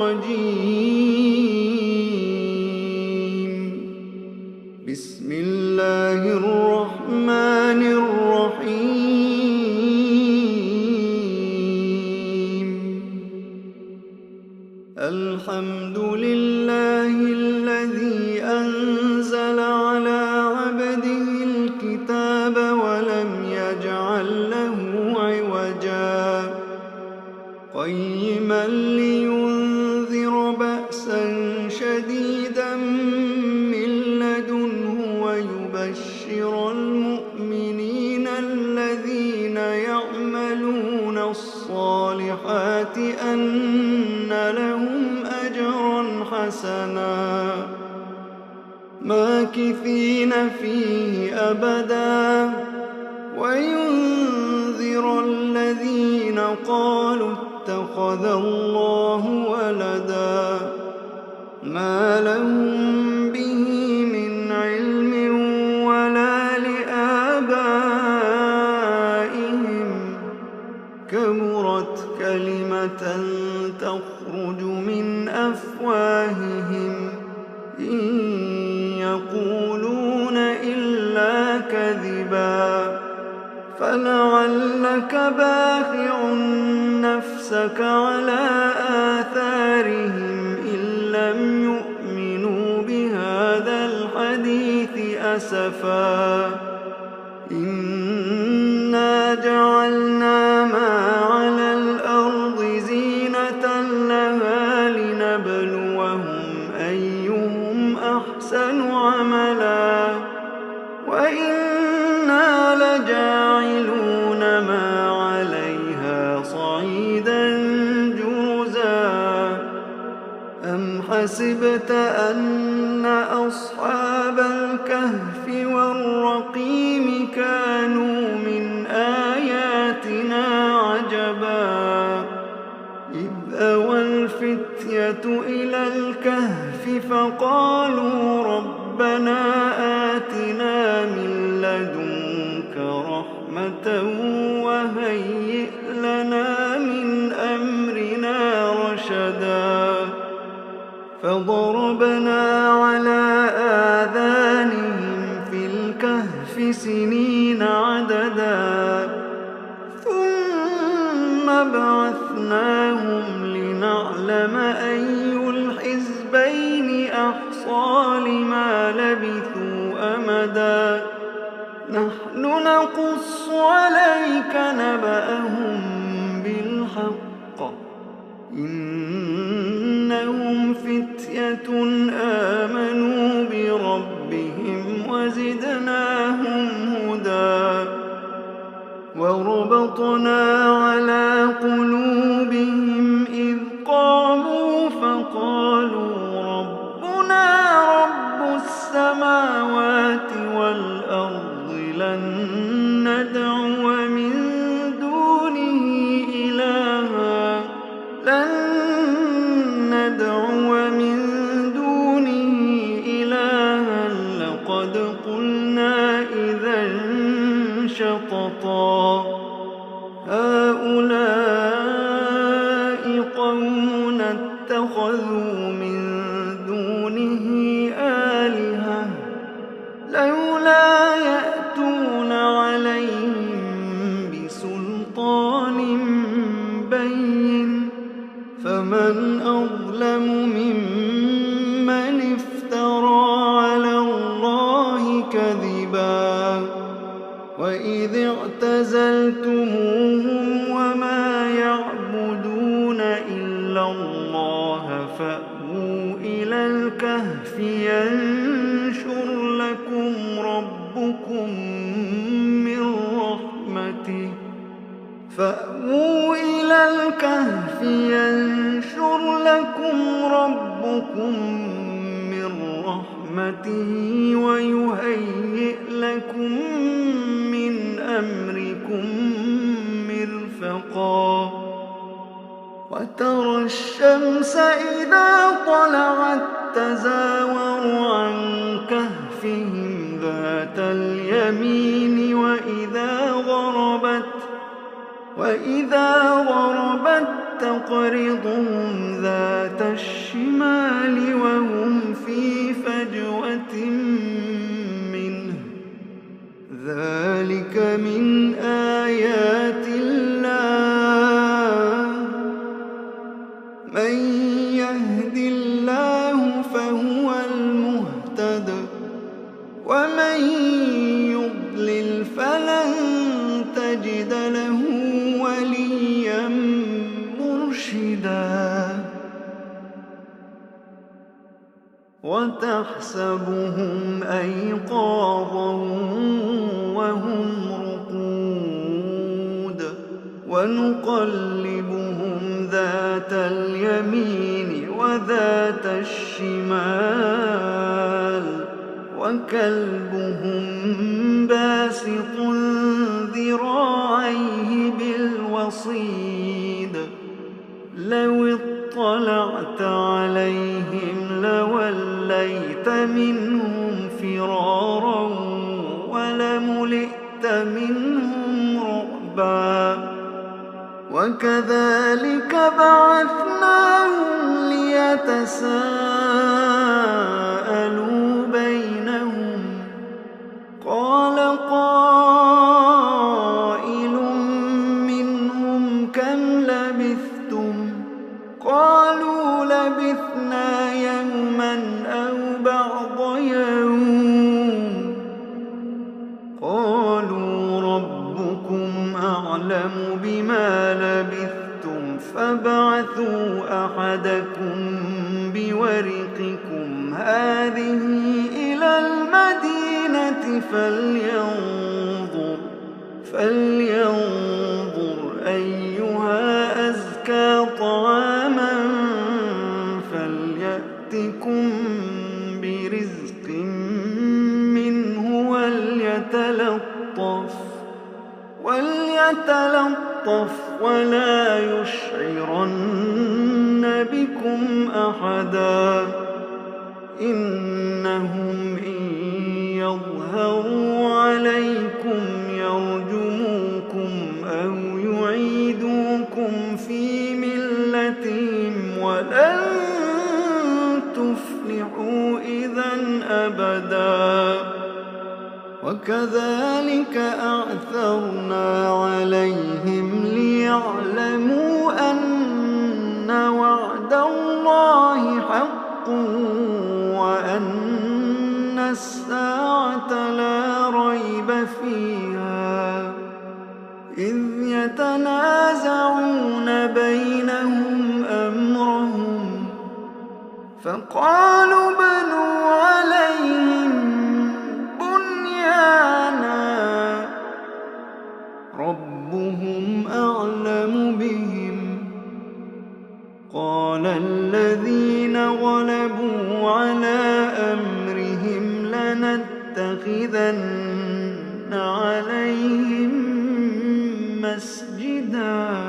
الرجيم. بسم الله الرحمن الرحيم. الحمد لله الذي أنزل على عبده الكتاب ولم يجعل له عوجا قيما لينذر بأسا شديدا من لدنه ويبشر المؤمنين الذين يعملون الصالحات أن لهم أجرا حسنا ماكثين فيه أبدا وينذر الذين قالوا اتخذ الله ولدا ما لهم به من علم ولا لآبائهم كبرت كلمة تخرج من أفواههم إن يقولون إلا كذبا فلعلك باخع نفسك على آثارهم إن لم يؤمنوا بهذا الحديث أسفا إنا جعلنا ما على الأرض زينة لها لنبلوهم أيهم أحسن عملا وإنا لجاعلون ما عليها صعيدا جرزا أم حسبت أن أصحاب الكهف والرقيم كانوا من آياتنا عجبا إذ أوى الفتية إلى الكهف فقالوا ربنا آتنا من لدنك رحمة وهيئ لنا من أمرنا رشدا فضربنا على آذانهم في الكهف سنين عددا ثم بعثناهم لنعلم أي الحزبين أحصى لما لبثوا أمدا نحن نقص عليك نبأهم بالحق إنهم فتية آمنوا بربهم وزدناهم هدى وربطنا على قلوبهم إذ قاموا فقالوا ربنا رب السماوات والأرض لن ندعو من دونه إلها لقد قلنا إذا شططا هؤلاء قومنا اتخذوا من دونه آلهة لولا يأتون عليهم بسلطان بين فمن أظلم ممن افترى على الله كذبا وإذ اعتزلتموهم وما يعبدون إلا الله فأووا إلى الكهف ينشر لكم ربكم من رحمته فأووا إلى الكهف ينشر لكم ربكم من رحمته ويهيئ لكم من أمركم مرفقا وترى الشمس إذا طلعت تزاور عن كهفهم ذات اليمين وإذا غربت تقرضهم ذات الشمال وهم في فجوة منه ذلك من آيات الله من يهد الله فهو المهتد ومن يضلل فلن تجد له وليا مرشدا وتحسبهم أيقاظا وهم رقود ونقلبهم ذات اليمين وذات الشمال وكلبهم باسط ذراعيه بالوصيد لو اطلعت عليهم لوليت منهم فرارا ولملئت منهم رعبا وكذلك بعثناهم ليتساءلوا بينهم قال قائل منهم كم لبثتم قالوا لبثنا يوما أو بعض يوم قالوا ربكم أعلم بما لبثتم فابعثوا أحدكم بورقكم هذه إلى المدينة فلينظر أيها أزكى طعاما فليأتكم برزق منه وليتلطف ولا يشعرن بكم أحدا إنهم إن يظهروا عليكم يرجموكم أو يعيدوكم في ملتهم ولن تفلحوا إذا أبدا وكذلك أعثرنا عليهم ليعلموا أن وعد الله حق وأن الساعة لا ريب فيها إذ يتنازعون بينهم أمرهم فقالوا بنوا عليهم بنيانا ربهم أعلم بهم قال الذين غلبوا على أمرهم لنتخذن عليهم مسجدا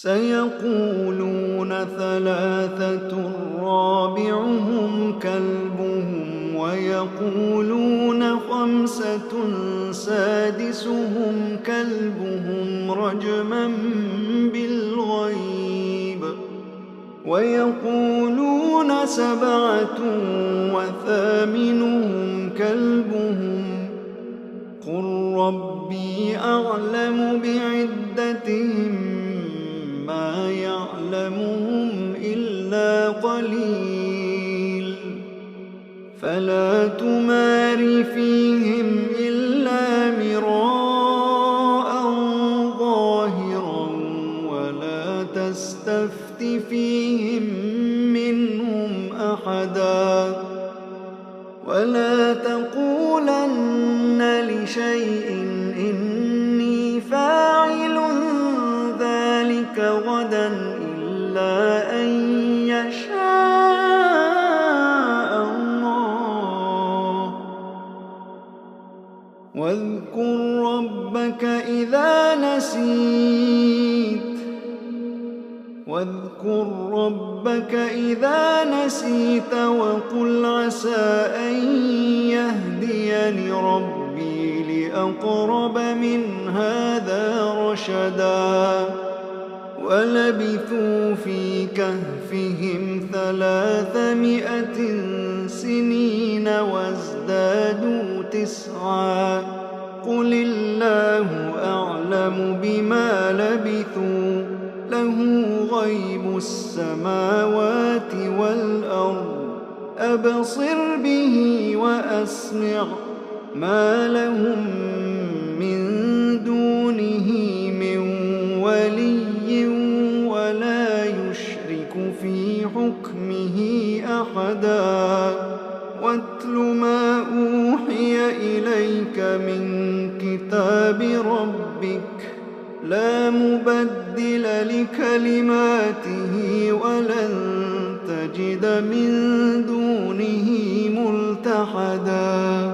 سيقولون ثلاثة رابعهم كلبهم ويقولون خمسة سادسهم كلبهم رجما بالغيب ويقولون سبعة وثامنهم كلبهم قل ربي أعلم بعدتهم ما يعلمهم إلا قليل فلا تمار فيهم إلا مراء ظاهرا ولا تستفت فيهم منهم أحدا ولا تقولن لشيء إني فاعل ذلك غدا إلا أن يشاء الله واذكر ربك إذا نسيت وقل عسى أن يهديني ربي أقرب من هذا رشدا ولبثوا في كهفهم 300 سنين وازدادوا 9 قل الله أعلم بما لبثوا له غيب السماوات والأرض أبصر به وأسمع ما لهم من دونه من ولي ولا يشرك في حكمه أحدا واتل ما أوحي إليك من كتاب ربك لا مبدل لكلماته ولن تجد من دونه ملتحدا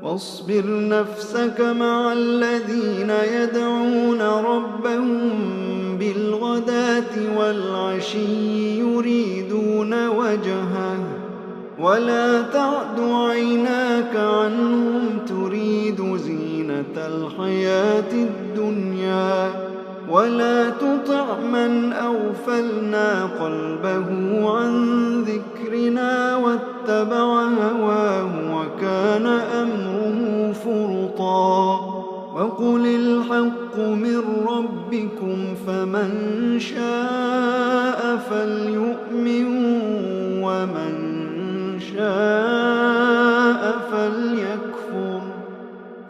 واصبر نفسك مع الذين يدعون ربهم بالغداة والعشي يريدون وجهه ولا تعد عيناك عنهم تريد زينة الحياة الدنيا ولا تطع من أغفلنا قلبه عن ذكرنا واتبع هواه وكان أمره فرطا وقل الحق من ربكم فمن شاء فليؤمن ومن شاء فليكفر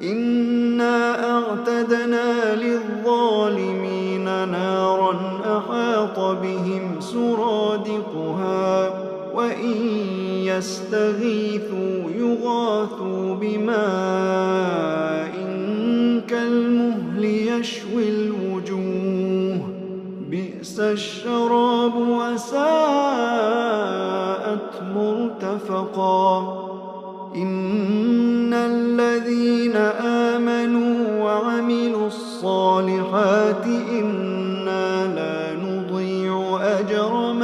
إنا أعتدنا للظالمين نارا أحاط بهم سرادقها وإن يستغيثوا يغاثوا بماء كالمهل يشوي الوجوه بئس الشراب وساءت مرتفقا إن الذين آمنوا وعملوا الصالحات إن